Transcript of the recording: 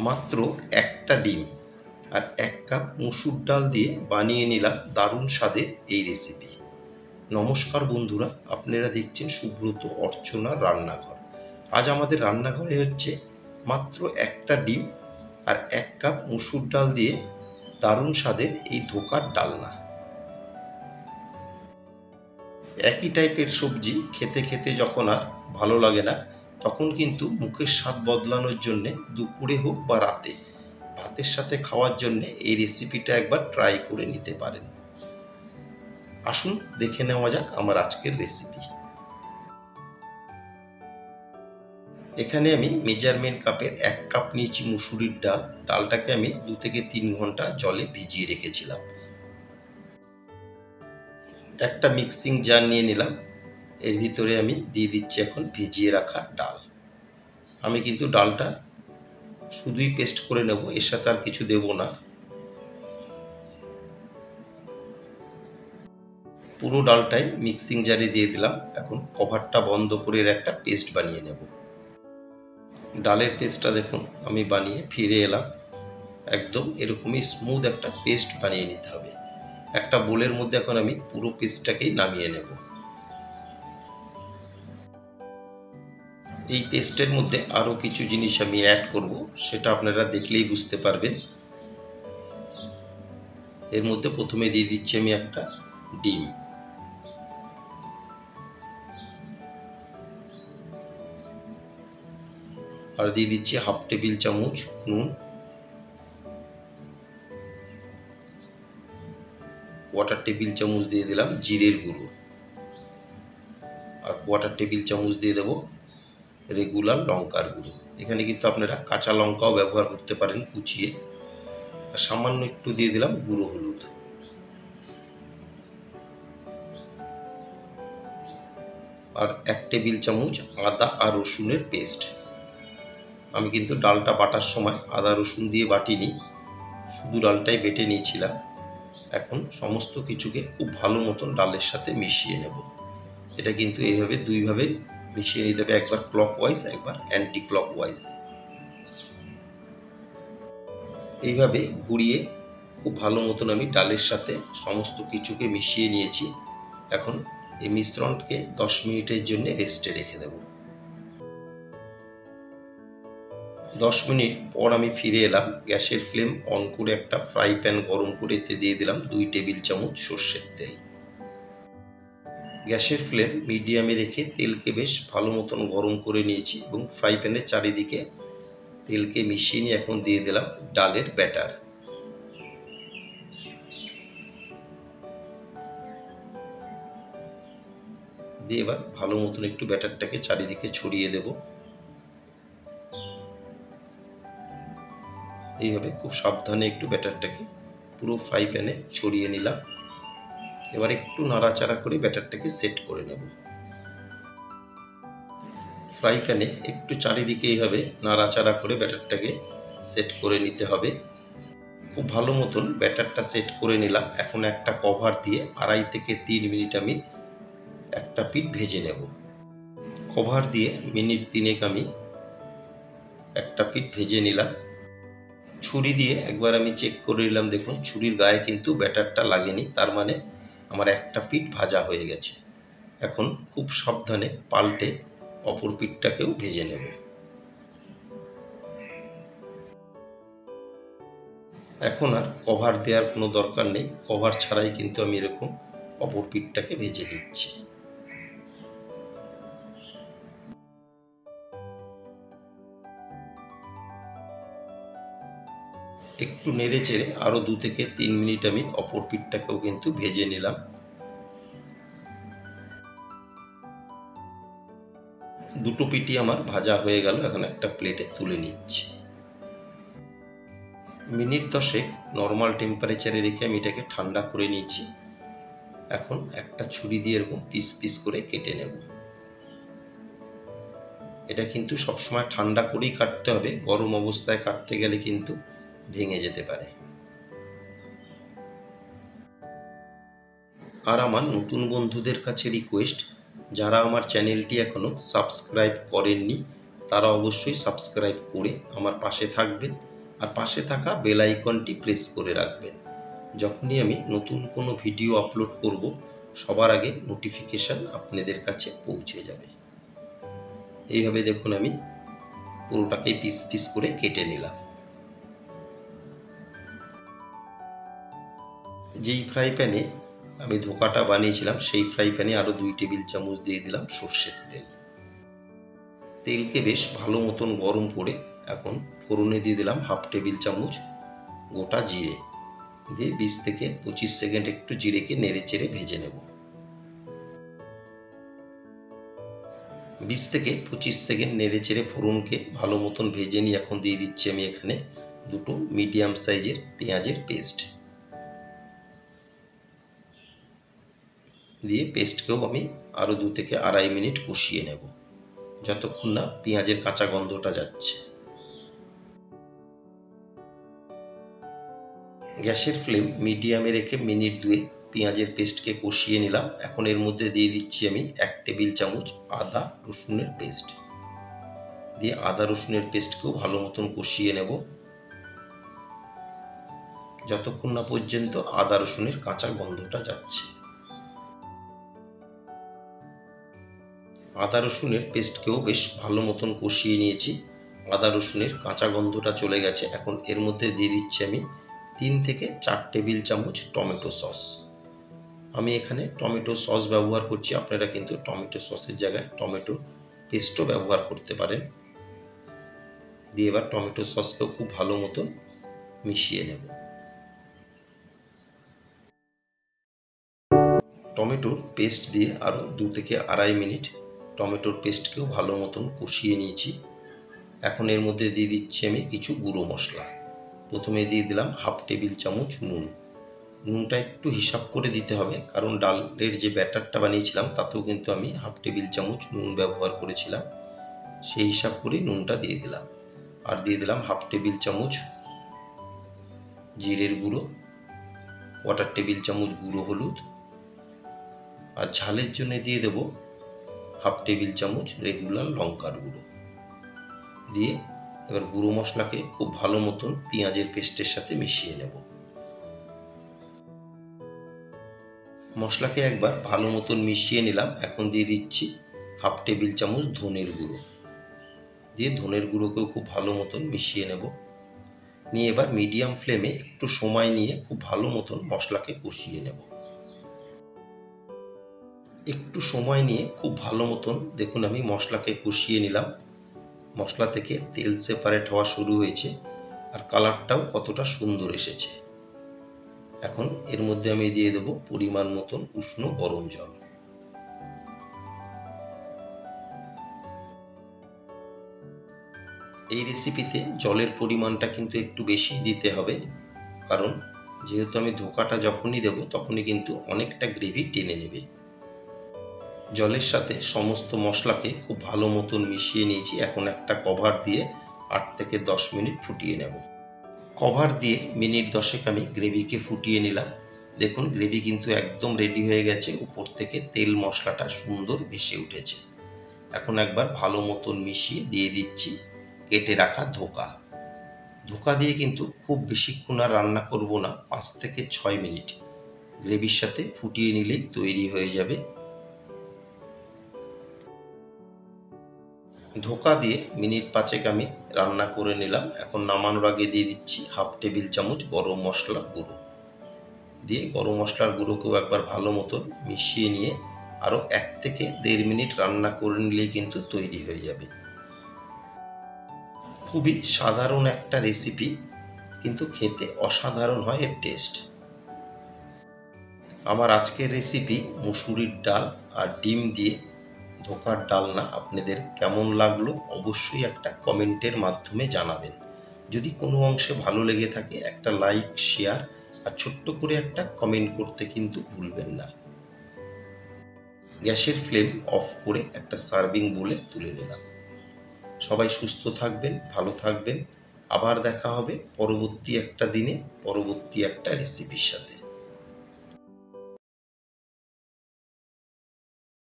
মাত্র একটা ডিম আর 1 কাপ মসুর ডাল দিয়ে বানিয়ে নিলাম দারুণ স্বাদের এই রেসিপি। নমস্কার বন্ধুরা, আপনারা দেখছেন সুব্রত অর্চনার রান্নাঘর। আজ আমাদের রান্নাঘরে হচ্ছে মাত্র একটা ডিম আর 1 কাপ মসুর ডাল দিয়ে দারুণ স্বাদের এই ধোকার ডালনা। একই টাইপের সবজি খেতে খেতে যখন আর ভালো লাগে না, তখন কিন্তু মুখের স্বাদ বদলানোর জন্যে দুপুরে হোক বা রাতে ভাতের সাথে খাওয়ার জন্যে এই রেসিপিটা একবার ট্রাই করে নিতে পারেন। আসুন দেখে নেওয়া যাক আমার আজকের রেসিপি। এখানে আমি মেজারমেন্ট কাপের 1 কাপ নিয়েছি মুসুরির ডাল। ডালটাকে আমি 2 থেকে 3 ঘন্টা জলে ভিজিয়ে রেখেছিলাম। একটা মিক্সিং জার নিয়ে নিলাম, এর ভিতরে আমি দিয়ে দিচ্ছি এখন ভিজিয়ে রাখা ডাল। আমি কিন্তু ডালটা শুধুই পেস্ট করে নেব, এর সাথে আর কিছু দেব না। পুরো ডালটাই মিক্সিং জারে দিয়ে দিলাম। এখন কভারটা বন্ধ করে এর একটা পেস্ট বানিয়ে নেব। ডালের পেস্টটা দেখুন আমি বানিয়ে ফিরে এলাম। একদম এরকমই স্মুথ একটা পেস্ট বানিয়ে নিতে হবে। একটা বোলের মধ্যে এখন আমি পুরো পেস্টটাকেই নামিয়ে নেব। এই পেস্টের মধ্যে আরও কিছু জিনিস আমি অ্যাড করব, সেটা আপনারা দেখলেই বুঝতে পারবেন। এর মধ্যে প্রথমে দিয়ে দিচ্ছি আমি একটা ডিম, আর দিয়ে দিচ্ছি 1/2 টেবিল চামচ নুন, 1/4 টেবিল চামচ দিয়ে দিলাম জিরের গুঁড়ো, আর 1/4 টেবিল চামচ দিয়ে দেবো রেগুলার লঙ্কার গুঁড়ো। এখানে কিন্তু আপনারা কাঁচা লঙ্কাও ব্যবহার করতে পারেন কুচিয়ে। আর সামান্য একটু দিয়ে দিলাম গুঁড়ো হলুদ। আর 1 টেবিল চামচ আদা আর রসুনের পেস্ট। আমি কিন্তু ডালটা বাটার সময় আদা রসুন দিয়ে বাটিনি, শুধু ডালটাই বেটে নিয়েছিলাম। এখন সমস্ত কিছুকে খুব ভালো মতন ডালের সাথে মিশিয়ে নেব। এটা কিন্তু এইভাবে দুইভাবে মিশিয়ে নিতে হবে, একবার ক্লকওয়াইজ একবার অ্যান্টি ক্লকওয়াইজ। এইভাবে ঘুরিয়ে খুব ভালো মতন আমি ডালের সাথে সমস্ত কিছুকে মিশিয়ে নিয়েছি। এখন এই মিশ্রণকে 10 মিনিটের জন্য রেস্টে রেখে দেব। 10 মিনিট পর আমি ফিরে এলাম। গ্যাসের ফ্লেম অন করে একটা ফ্রাই প্যান গরম করে এতে দিয়ে দিলাম 2 টেবিল চামচ সর্ষের তেল। গ্যাসের ফ্লেম মিডিয়ামে রেখে তেলকে বেশ ভালো মতন গরম করে নিয়েছি এবং ফ্রাই প্যানের চারিদিকে তেলকে মিশিয়ে নিয়ে এখন দিয়ে দিলাম ডালের ব্যাটার। দিয়ে এবার ভালো মতন একটু ব্যাটারটাকে চারিদিকে ছড়িয়ে দেব। এইভাবে খুব সাবধানে একটু ব্যাটারটাকে পুরো ফ্রাই প্যানে ছড়িয়ে নিলাম। এবার একটু নাড়াচাড়া করে ব্যাটারটাকে সেট করে নেব। ফ্রাই প্যানে একটু চারিদিকে এইভাবে নাড়াচাড়া করে ব্যাটারটাকে সেট করে নিতে হবে। খুব ভালো মতন ব্যাটারটা সেট করে নিলাম। এখন একটা কভার দিয়ে 2.5 থেকে 3 মিনিট আমি একটা পিঠ ভেজে নেব। কভার দিয়ে মিনিট 3 আমি একটা পিঠ ভেজে নিলাম। ছুরি দিয়ে একবার আমি চেক করে নিলাম, দেখুন ছুরির গায়ে কিন্তু ব্যাটারটা লাগেনি, তার মানে আমার একটা পিঠ ভাজা হয়ে গেছে। এখন খুব সাবধানে পাল্টে অপর পিঠটাকেও ভেজে নেব। এখন আর কভার দেওয়ার কোনো দরকার নেই, কভার ছাড়াই কিন্তু আমি এরকম অপর পিঠটাকে ভেজে নিচ্ছি। একটু নেড়ে চেড়ে আরও 2 থেকে 3 মিনিট আমি অপর পিঠটাকেও কিন্তু ভেজে নিলাম। দুটো পিঠই আমার ভাজা হয়ে গেল। এখন একটা প্লেটে তুলে নিচ্ছি। মিনিট 10 নর্মাল টেম্পারেচারে রেখে আমি এটাকে ঠান্ডা করে নিয়েছি। এখন একটা ছুরি দিয়ে এরকম পিস পিস করে কেটে নেব। এটা কিন্তু সবসময় ঠান্ডা করেই কাটতে হবে, গরম অবস্থায় কাটতে গেলে কিন্তু ভেঙে যেতে পারে। আর আমার নতুন বন্ধুদের কাছে রিকোয়েস্ট, যারা আমার চ্যানেলটি এখনও সাবস্ক্রাইব করেননি তারা অবশ্যই সাবস্ক্রাইব করে আমার পাশে থাকবেন আর পাশে থাকা বেল আইকনটি প্রেস করে রাখবেন। যখনই আমি নতুন কোনো ভিডিও আপলোড করব, সবার আগে নোটিফিকেশান আপনাদের কাছে পৌঁছে যাবে। এইভাবে দেখুন আমি পুরোটাকেই পিস পিস করে কেটে নিলাম। যেই ফ্রাই প্যানে আমি ধোকাটা বানিয়েছিলাম, সেই ফ্রাই প্যানে আরও 2 টেবিল চামচ দিয়ে দিলাম সর্ষের তেল। তেলকে বেশ ভালো মতন গরম করে এখন ফোড়নে দিয়ে দিলাম 1/2 টেবিল চামচ গোটা জিরে, দিয়ে 20 থেকে 25 সেকেন্ড একটু জিরেকে নেড়ে চেড়ে ভেজে নেব। 20 থেকে 25 সেকেন্ড নেড়ে চেড়ে ফোড়নকে ভালো মতন ভেজে নিয়ে এখন দিয়ে দিচ্ছি আমি এখানে 2টো মিডিয়াম সাইজের পেঁয়াজের পেস্ট। দিয়ে পেস্টকেও আমি আরও 2 থেকে 2.5 মিনিট কষিয়ে নেব, যতক্ষণ না পেঁয়াজের কাঁচা গন্ধটা যাচ্ছে। গ্যাসের ফ্লেম মিডিয়ামে রেখে মিনিট 2 পেঁয়াজের পেস্টকে কষিয়ে নিলাম। এখন এর মধ্যে দিয়ে দিচ্ছি আমি 1 টেবিল চামচ আদা রসুনের পেস্ট। দিয়ে আদা রসুনের পেস্টকেও ভালো মতন কষিয়ে নেব, যতক্ষণ না পর্যন্ত আদা রসুনের কাঁচা গন্ধটা যাচ্ছে। আদা রসুনের পেস্টকেও বেশ ভালো মতন কষিয়ে নিয়েছি, আদা রসুনের কাঁচা গন্ধটা চলে গেছে। এখন এর মধ্যে দিয়ে দিচ্ছি আমি 3 থেকে 4 টেবিল চামচ টমেটো সস। আমি এখানে টমেটো সস ব্যবহার করছি, আপনারা কিন্তু টমেটো সসের জায়গায় টমেটো পেস্টও ব্যবহার করতে পারেন। দিয়ে এবার টমেটো সসকেও খুব ভালো মতন মিশিয়ে নেব। টমেটোর পেস্ট দিয়ে আরও 2 থেকে 2.5 মিনিট টমেটোর পেস্টকেও ভালো মতন কষিয়ে নিয়েছি। এখন এর মধ্যে দিয়ে দিচ্ছি আমি কিছু গুঁড়ো মশলা। প্রথমে দিয়ে দিলাম 1/2 টেবিল চামচ নুন। নুনটা একটু হিসাব করে দিতে হবে, কারণ ডালের যে ব্যাটারটা বানিয়েছিলাম তাতেও কিন্তু আমি 1/2 টেবিল চামচ নুন ব্যবহার করেছিলাম, সেই হিসাব করেই নুনটা দিয়ে দিলাম। আর দিয়ে দিলাম 1/2 টেবিল চামচ জিরের গুঁড়ো, 1/4 টেবিল চামচ গুঁড়ো হলুদ, আর ঝালের জন্য দিয়ে দেব 1/2 টেবিল চামচ রেগুলার লঙ্কার গুঁড়ো। দিয়ে এবার গুঁড়ো মশলাকে খুব ভালো মতন পেঁয়াজের পেস্টের সাথে মিশিয়ে নেব। মশলাকে একবার ভালো মতন মিশিয়ে নিলাম। এখন দিয়ে দিচ্ছি 1/2 টেবিল চামচ ধনের গুঁড়ো। দিয়ে ধনের গুঁড়োকেও খুব ভালো মতন মিশিয়ে নেব। নিয়ে এবার মিডিয়াম ফ্লেমে একটু সময় নিয়ে খুব ভালো মতন মশলাকে কষিয়ে নেব। একটু সময় নিয়ে খুব ভালো মতন দেখুন আমি মশলাকে কষিয়ে নিলাম। মশলা থেকে তেল সেপারেট হওয়া শুরু হয়েছে, আর কালারটাও কতটা সুন্দর এসেছে। এখন এর মধ্যে আমি দিয়ে দেব পরিমাণ মতন উষ্ণ গরম জল। এই রেসিপিতে জলের পরিমাণটা কিন্তু একটু বেশি দিতে হবে, কারণ যেহেতু আমি ধোকাটা যখনই দেব তখনই কিন্তু অনেকটা গ্রেভি টেনে নেবে। জলের সাথে সমস্ত মশলাকে খুব ভালো মতন মিশিয়ে নিয়েছি। এখন একটা কভার দিয়ে 8 থেকে 10 মিনিট ফুটিয়ে নেব। কভার দিয়ে মিনিট 10 আমি গ্রেভিকে ফুটিয়ে নিলাম। দেখুন গ্রেভি কিন্তু একদম রেডি হয়ে গেছে, উপর থেকে তেল মশলাটা সুন্দর ভেসে উঠেছে। এখন একবার ভালো মতন মিশিয়ে দিয়ে দিচ্ছি কেটে রাখা ধোকা। ধোকা দিয়ে কিন্তু খুব বেশিক্ষণ আর রান্না করব না, 5 থেকে 6 মিনিট গ্রেভির সাথে ফুটিয়ে নিলেই তৈরি হয়ে যাবে। ধোকা দিয়ে মিনিট 5 আমি রান্না করে নিলাম। এখন নামানোর আগে দিয়ে দিচ্ছি 1/2 টেবিল চামচ গরম মশলার গুঁড়ো। দিয়ে গরম মশলার গুঁড়োকেও একবার ভালো মতন মিশিয়ে নিয়ে আরও 1 থেকে 1.5 মিনিট রান্না করে নিলেই কিন্তু তৈরি হয়ে যাবে। খুবই সাধারণ একটা রেসিপি, কিন্তু খেতে অসাধারণ হয় এর টেস্ট। আমার আজকের রেসিপি মুসুরির ডাল আর ডিম দিয়ে ধোকার ডালনা আপনাদের কেমন লাগলো অবশ্যই একটা কমেন্টের মাধ্যমে জানাবেন। যদি কোনো অংশে ভালো লেগে থাকে একটা লাইক, শেয়ার আর ছোট্ট করে একটা কমেন্ট করতে কিন্তু ভুলবেন না। গ্যাসের ফ্লেম অফ করে একটা সার্ভিং বোলে তুলে নিলাম। সবাই সুস্থ থাকবেন, ভালো থাকবেন। আবার দেখা হবে পরবর্তী একটা দিনে পরবর্তী একটা রেসিপির সাথে।